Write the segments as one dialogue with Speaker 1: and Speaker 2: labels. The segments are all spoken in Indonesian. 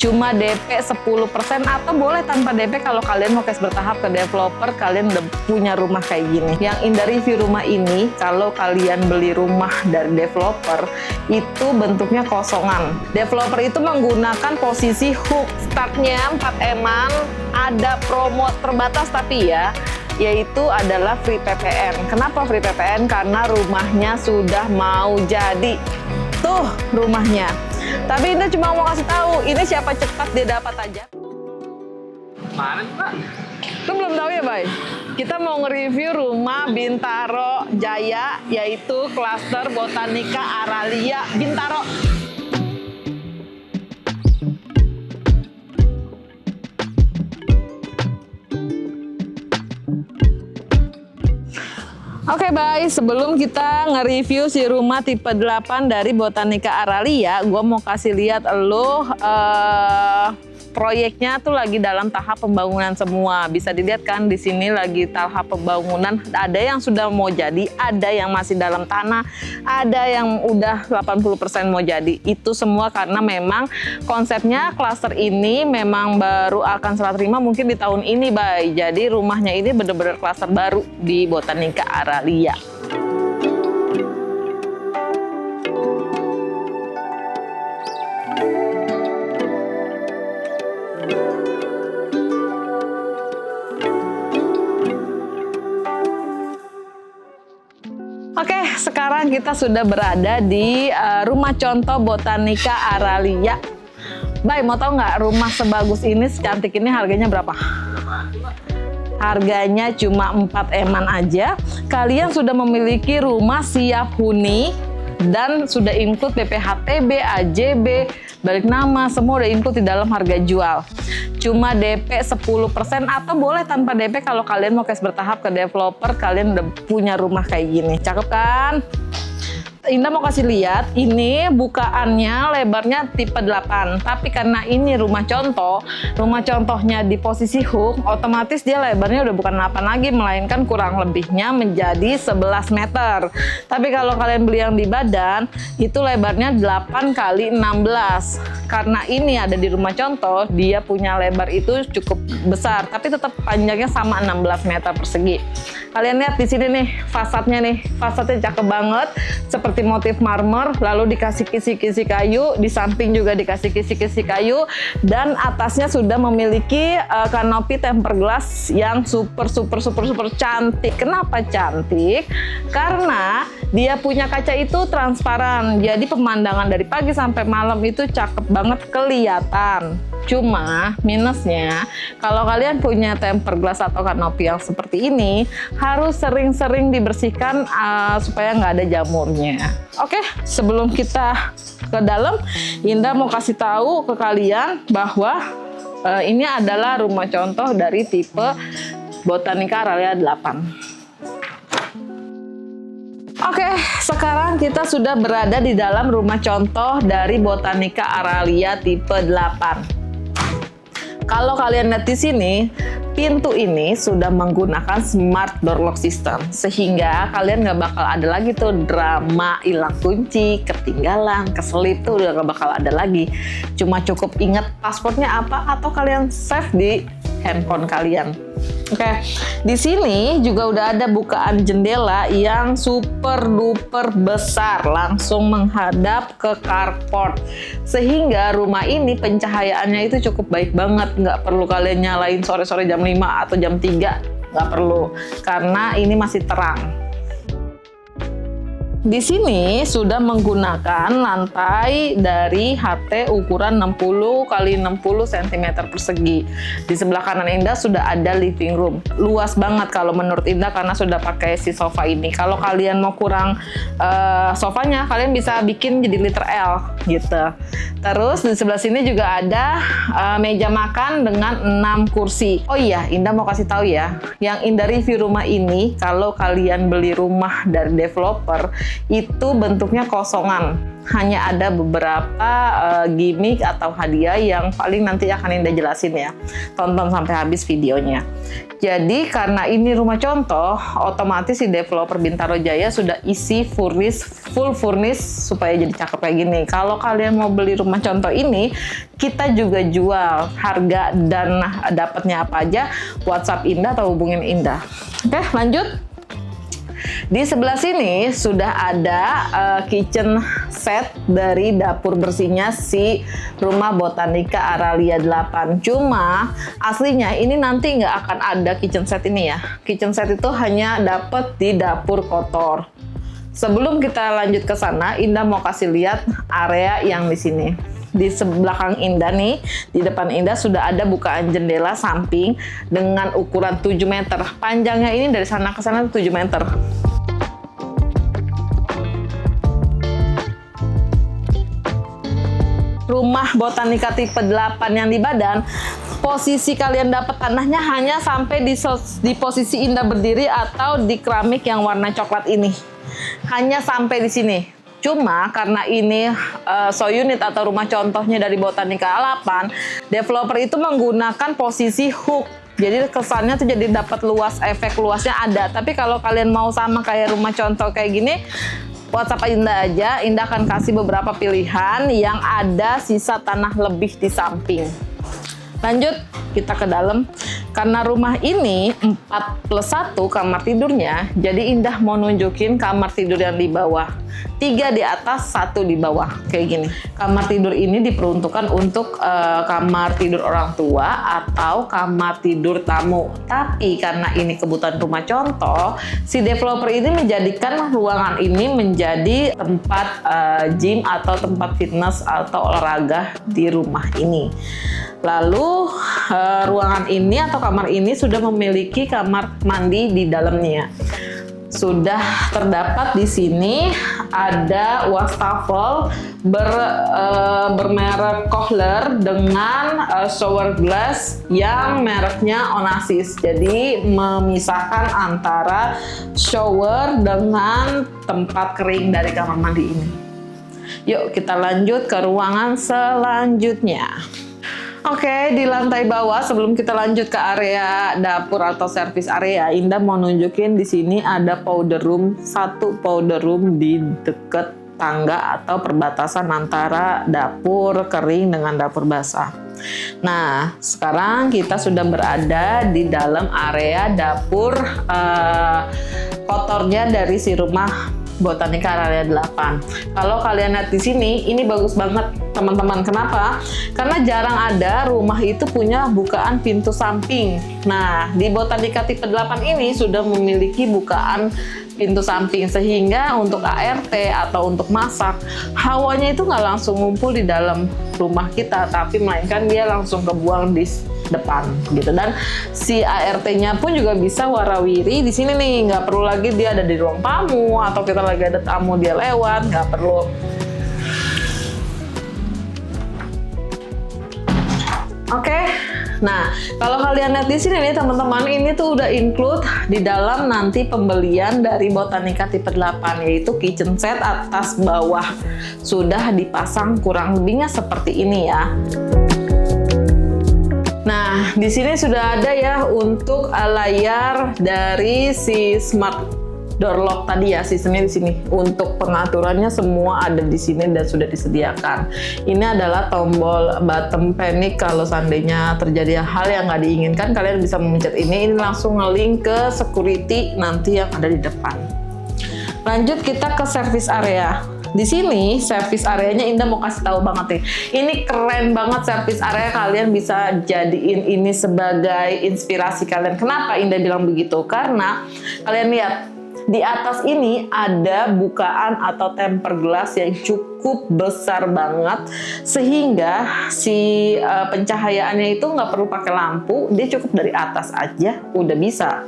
Speaker 1: cuma DP 10% atau boleh tanpa DP kalau kalian mau cash bertahap ke developer, kalian udah punya rumah kayak gini. Yang indah review rumah ini, kalau kalian beli rumah dari developer, itu bentuknya kosongan. Developer itu menggunakan posisi hook, startnya 4 eman, ada promo terbatas tapi ya, yaitu adalah free PPN. Kenapa free PPN? Karena rumahnya sudah mau jadi. Tuh rumahnya. Tapi Indah cuma mau kasih tahu, ini siapa cepat dia dapat aja.
Speaker 2: Mana Pak?
Speaker 1: Lu belum tahu ya, Bay? Kita mau nge-review rumah Bintaro Jaya, yaitu klaster Botanika Aralia Bintaro. Oke, Bay, sebelum kita nge-review si rumah tipe 8 dari Botanika Aralia, gue mau kasih lihat lo proyeknya tuh lagi dalam tahap pembangunan semua. Bisa dilihat kan di sini lagi tahap pembangunan. Ada yang sudah mau jadi, ada yang masih dalam tanah, ada yang udah 80% mau jadi. Itu semua karena memang konsepnya klaster ini memang baru akan serah terima mungkin di tahun ini, Bay. Jadi rumahnya ini bener-bener klaster baru di Botanika Aralia. Oke, sekarang kita sudah berada di rumah contoh Botanika Aralia. Bay, mau tahu nggak rumah sebagus ini, secantik ini harganya berapa? Harganya cuma 4 eman aja. Kalian sudah memiliki rumah siap huni dan sudah include BPHTB, AJB, balik nama, semua udah include di dalam harga jual. Cuma DP 10% atau boleh tanpa DP kalau kalian mau cash bertahap ke developer, kalian udah punya rumah kayak gini. Cakep kan? Indah mau kasih lihat, ini bukaannya lebarnya tipe 8. Tapi karena ini rumah contohnya di posisi hook, otomatis dia lebarnya udah bukan 8 lagi, melainkan kurang lebihnya menjadi 11 meter. Tapi kalau kalian beli yang di badan, itu lebarnya 8 kali 16. Karena ini ada di rumah contoh, dia punya lebar itu cukup besar, tapi tetap panjangnya sama 16 meter persegi. Kalian lihat di sini nih, fasadnya cakep banget, seperti motif marmer, lalu dikasih kisi-kisi kayu, di samping juga dikasih kisi-kisi kayu, dan atasnya sudah memiliki kanopi tempered glass yang super cantik. Kenapa cantik? Karena dia punya kaca itu transparan, jadi pemandangan dari pagi sampai malam itu cakep banget kelihatan. Cuma minusnya, kalau kalian punya tempered glass atau kanopi yang seperti ini, harus sering-sering dibersihkan supaya nggak ada jamurnya. Oke, sebelum kita ke dalam, Indah mau kasih tahu ke kalian bahwa ini adalah rumah contoh dari tipe Botanika Aralia 8. Oke, sekarang kita sudah berada di dalam rumah contoh dari Botanika Aralia tipe 8. Kalau kalian lihat di sini, pintu ini sudah menggunakan smart door lock system, sehingga kalian nggak bakal ada lagi tuh drama hilang kunci, ketinggalan, keselip tuh udah nggak bakal ada lagi. Cuma cukup ingat passwordnya apa atau kalian save di handphone kalian. Oke, di sini juga udah ada bukaan jendela yang super duper besar, langsung menghadap ke carport, sehingga rumah ini pencahayaannya itu cukup baik banget. Nggak perlu kalian nyalain sore-sore jam 5 atau jam 3, nggak perlu, karena ini masih terang. Di sini sudah menggunakan lantai dari HT ukuran 60 x 60 cm persegi. Di sebelah kanan Indah sudah ada living room. Luas banget kalau menurut Indah karena sudah pakai si sofa ini. Kalau kalian mau kurang sofanya, kalian bisa bikin jadi liter L gitu. Terus di sebelah sini juga ada meja makan dengan 6 kursi. Oh iya, Indah mau kasih tahu ya, yang Indah review rumah ini, kalau kalian beli rumah dari developer, itu bentuknya kosongan. Hanya ada beberapa gimmick atau hadiah yang paling nanti akan Indah jelasin ya. Tonton sampai habis videonya. Jadi karena ini rumah contoh, otomatis si developer Bintaro Jaya sudah isi full furnish supaya jadi cakep kayak gini. Kalau kalian mau beli rumah contoh ini, kita juga jual. Harga dan dapatnya apa aja, WhatsApp Indah atau hubungin Indah. Oke, lanjut. Di sebelah sini sudah ada kitchen set dari dapur bersihnya si rumah Botanica Aralia 8. Cuma aslinya ini nanti nggak akan ada kitchen set ini ya. Kitchen set itu hanya dapat di dapur kotor. Sebelum kita lanjut ke sana, Indah mau kasih lihat area yang di sini. Di belakang Indah nih, di depan Indah sudah ada bukaan jendela samping dengan ukuran 7 meter. Panjangnya ini dari sana ke sana 7 meter. Rumah Botanica tipe 8 yang di Badan, posisi kalian dapat tanahnya hanya sampai di posisi Indah berdiri atau di keramik yang warna coklat ini. Hanya sampai di sini. Cuma karena ini show unit atau rumah contohnya dari Botanica 8, developer itu menggunakan posisi hook. Jadi kesannya tuh jadi dapat luas, efek luasnya ada. Tapi kalau kalian mau sama kayak rumah contoh kayak gini, WhatsApp Indah aja, Indah akan kasih beberapa pilihan yang ada sisa tanah lebih di samping. Lanjut, kita ke dalam. Karena rumah ini 4+1 kamar tidurnya, jadi Indah mau nunjukin kamar tidur yang di bawah. 3 di atas, 1 di bawah, kayak gini. Kamar tidur ini diperuntukkan untuk kamar tidur orang tua atau kamar tidur tamu. Tapi karena ini kebutuhan rumah contoh, si developer ini menjadikan ruangan ini menjadi tempat gym atau tempat fitness atau olahraga di rumah ini. Lalu ruangan ini atau kamar ini sudah memiliki kamar mandi di dalamnya. Sudah terdapat di sini ada wastafel bermerek Kohler dengan shower glass yang mereknya Onassis. Jadi memisahkan antara shower dengan tempat kering dari kamar mandi ini. Yuk kita lanjut ke ruangan selanjutnya. Oke, di lantai bawah sebelum kita lanjut ke area dapur atau service area, Indah mau nunjukin di sini ada powder room, satu powder room di dekat tangga atau perbatasan antara dapur kering dengan dapur basah. Nah, sekarang kita sudah berada di dalam area dapur kotornya dari si rumah Botanica Aralia 8. Kalau kalian lihat di sini, ini bagus banget teman-teman. Kenapa? Karena jarang ada rumah itu punya bukaan pintu samping. Nah, di Botanica tipe 8 ini sudah memiliki bukaan pintu samping sehingga untuk ART atau untuk masak, hawanya itu nggak langsung ngumpul di dalam rumah kita, tapi melainkan dia langsung kebuang di depan gitu. Dan si ART-nya pun juga bisa warawiri di sini nih, nggak perlu lagi dia ada di ruang tamu atau kita lagi ada tamu dia lewat, nggak perlu. Oke. Nah, kalau kalian lihat di sini nih teman-teman, ini tuh udah include di dalam nanti pembelian dari Botanica tipe 8, yaitu kitchen set atas bawah. Sudah dipasang kurang lebihnya seperti ini ya. Nah, di sini sudah ada ya untuk layar dari si smart door lock tadi ya, sistemnya di sini. Untuk pengaturannya semua ada di sini dan sudah disediakan. Ini adalah tombol bottom panic kalau seandainya terjadi hal yang nggak diinginkan, kalian bisa memencet ini langsung nge-link ke security nanti yang ada di depan. Lanjut kita ke service area. Di sini service areanya Indah mau kasih tahu banget nih. Ini keren banget service area, kalian bisa jadiin ini sebagai inspirasi kalian. Kenapa Indah bilang begitu? Karena kalian lihat di atas ini ada bukaan atau tempered glass yang cukup besar banget sehingga si pencahayaannya itu nggak perlu pakai lampu, dia cukup dari atas aja udah bisa.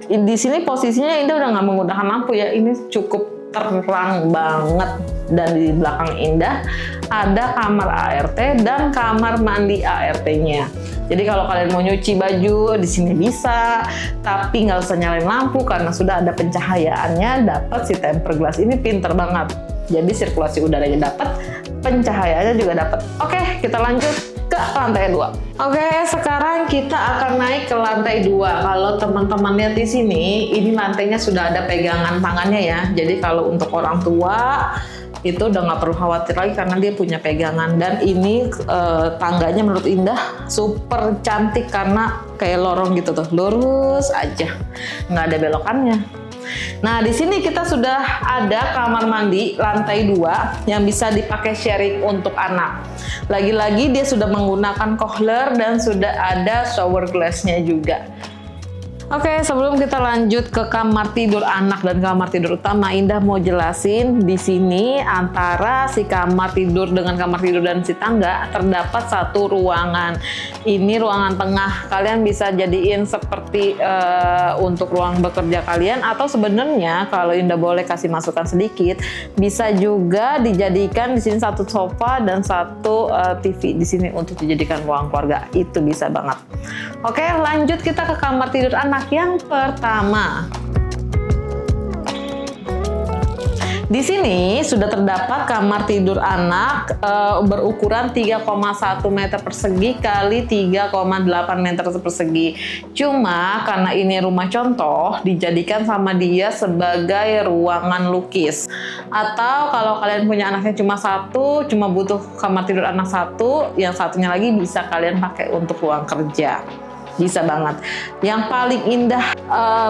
Speaker 1: Di sini posisinya Indah udah nggak menggunakan lampu ya, ini cukup terang banget Dan di belakang Indah ada kamar ART dan kamar mandi ART-nya. Jadi kalau kalian mau nyuci baju di sini bisa, tapi nggak usah nyalain lampu karena sudah ada pencahayaannya. Dapat si tempered glass ini pinter banget. Jadi sirkulasi udaranya dapat, pencahayaannya juga dapat. Oke, kita lanjut ke lantai 2. Oke, sekarang kita akan naik ke lantai 2. Kalau teman-teman lihat di sini, ini lantainya sudah ada pegangan tangannya ya. Jadi kalau untuk orang tua itu udah nggak perlu khawatir lagi karena dia punya pegangan. Dan ini tangganya menurut Indah super cantik karena kayak lorong gitu tuh, lurus aja, nggak ada belokannya. Nah, di sini kita sudah ada kamar mandi lantai 2 yang bisa dipakai sharing untuk anak. Lagi-lagi dia sudah menggunakan kohler dan sudah ada shower glass-nya juga. Oke, sebelum kita lanjut ke kamar tidur anak dan kamar tidur utama, Indah mau jelasin di sini antara si kamar tidur dengan kamar tidur dan si tangga terdapat satu ruangan. Ini ruangan tengah. Kalian bisa jadiin seperti untuk ruang bekerja kalian, atau sebenarnya kalau Indah boleh kasih masukan sedikit, bisa juga dijadikan di sini satu sofa dan satu TV di sini untuk dijadikan ruang keluarga. Itu bisa banget. Oke, lanjut kita ke kamar tidur anak yang pertama. Di sini sudah terdapat kamar tidur anak berukuran 3,1 meter persegi kali 3,8 meter persegi. Cuma karena ini rumah contoh, dijadikan sama dia sebagai ruangan lukis. Atau kalau kalian punya anaknya cuma satu, cuma butuh kamar tidur anak satu, yang satunya lagi bisa kalian pakai untuk ruang kerja. Bisa banget. Yang paling indah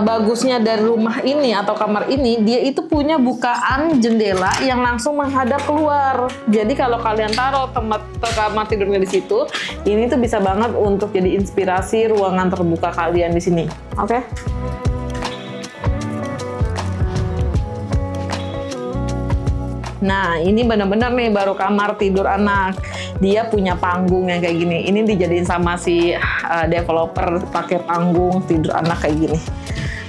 Speaker 1: bagusnya dari rumah ini atau kamar ini, dia itu punya bukaan jendela yang langsung menghadap keluar. Jadi kalau kalian taruh tempat kamar tidurnya di situ, ini tuh bisa banget untuk jadi inspirasi ruangan terbuka kalian di sini. Oke? Nah, ini benar-benar nih baru kamar tidur anak. Dia punya panggung yang kayak gini. Ini dijadiin sama si developer pakai panggung tidur anak kayak gini.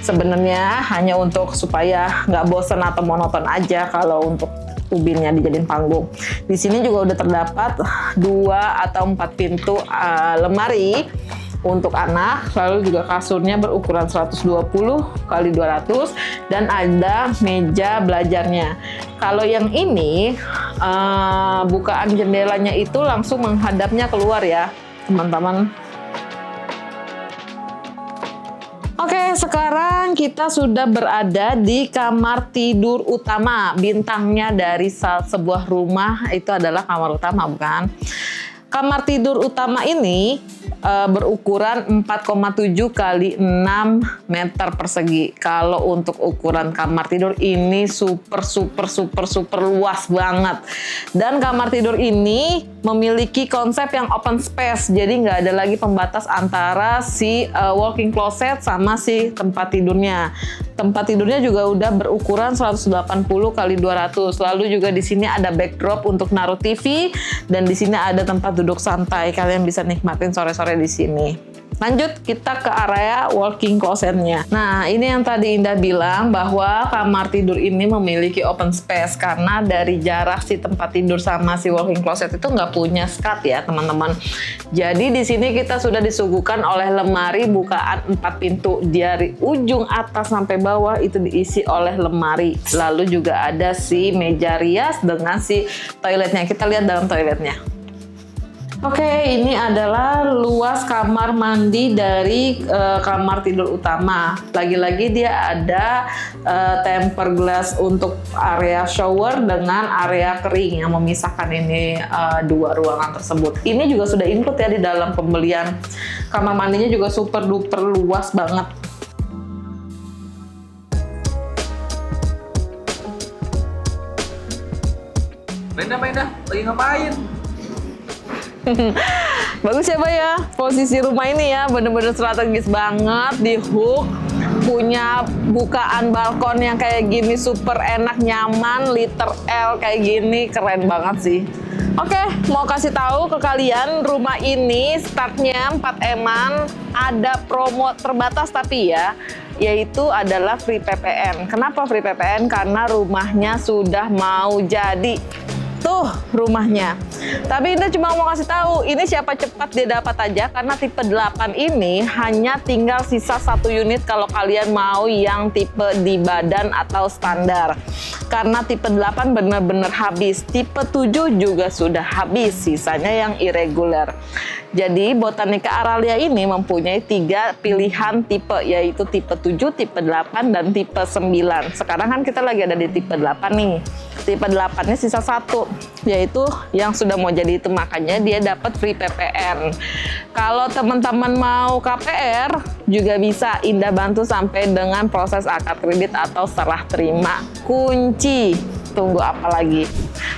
Speaker 1: Sebenarnya hanya untuk supaya nggak bosen atau monoton aja kalau untuk ubinnya dijadiin panggung. Di sini juga udah terdapat 2 atau 4 pintu lemari untuk anak, lalu juga kasurnya berukuran 120 kali 200 dan ada meja belajarnya. Kalau yang ini bukaan jendelanya itu langsung menghadapnya keluar ya, teman-teman. Oke, sekarang kita sudah berada di kamar tidur utama. Bintangnya dari sebuah rumah itu adalah kamar utama, bukan? Kamar tidur utama ini berukuran 4,7 kali 6 meter persegi. Kalau untuk ukuran kamar tidur ini super luas banget. Dan kamar tidur ini memiliki konsep yang open space. Jadi nggak ada lagi pembatas antara si walk-in closet sama si tempat tidurnya. Tempat tidurnya juga udah berukuran 180 kali 200. Lalu juga di sini ada backdrop untuk naruh TV dan di sini ada tempat duduk santai. Kalian bisa nikmatin sore-sore di sini. Lanjut kita ke area walk-in closet-nya. Nah, ini yang tadi Indah bilang bahwa kamar tidur ini memiliki open space karena dari jarak si tempat tidur sama si walk-in closet itu nggak punya skat ya, teman-teman. Jadi di sini kita sudah disuguhkan oleh lemari bukaan 4 pintu. Dari ujung atas sampai bawah itu diisi oleh lemari. Lalu juga ada si meja rias dengan si toiletnya. Kita lihat dalam toiletnya. Oke, ini adalah luas kamar mandi dari kamar tidur utama. Lagi-lagi dia ada tempered glass untuk area shower dengan area kering yang memisahkan ini 2 ruangan tersebut. Ini juga sudah include ya di dalam pembelian. Kamar mandinya juga super duper luas banget.
Speaker 2: Maindah, lagi ngapain?
Speaker 1: Bagus ya, Bay ya. Posisi rumah ini ya bener-bener strategis banget, di hook, punya bukaan balkon yang kayak gini super enak, nyaman, liter L kayak gini, keren banget sih. Oke, mau kasih tahu ke kalian, rumah ini startnya 4 eman, ada promo terbatas tapi ya. yaitu adalah free PPN. Kenapa free PPN? Karena rumahnya sudah mau jadi. Tuh rumahnya. Tapi Indah cuma mau kasih tahu, ini siapa cepat dia dapat aja, karena tipe 8 ini hanya tinggal sisa 1 unit kalau kalian mau yang tipe di badan atau standar. Karena tipe 8 benar-benar habis, tipe 7 juga sudah habis, sisanya yang irregular. Jadi Botanica Aralia ini mempunyai 3 pilihan tipe, yaitu tipe 7, tipe 8, dan tipe 9. Sekarang kan kita lagi ada di tipe 8 nih. Tipe 8-nya sisa 1, yaitu yang sudah mau jadi itu, makanya dia dapat free PPN. Kalau teman-teman mau KPR juga bisa, Indah bantu sampai dengan proses akad kredit atau serah terima kunci. Tunggu apa lagi?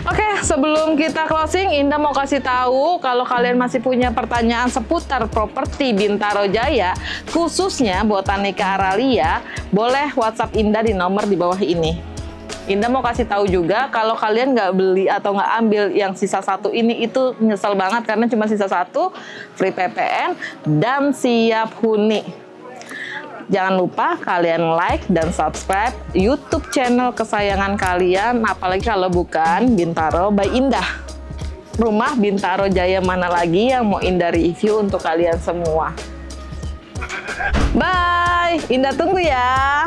Speaker 1: Oke, sebelum kita closing, Indah mau kasih tahu kalau kalian masih punya pertanyaan seputar properti Bintaro Jaya, khususnya Botanica Aralia, boleh WhatsApp Indah di nomor di bawah ini. Indah mau kasih tahu juga kalau kalian nggak beli atau nggak ambil yang sisa 1 ini, itu nyesel banget karena cuma sisa 1, free PPN dan siap huni. Jangan lupa kalian like dan subscribe YouTube channel kesayangan kalian, apalagi kalau bukan Bintaro by Indah. Rumah Bintaro Jaya mana lagi yang mau Indah review untuk kalian semua. Bye, Indah tunggu ya.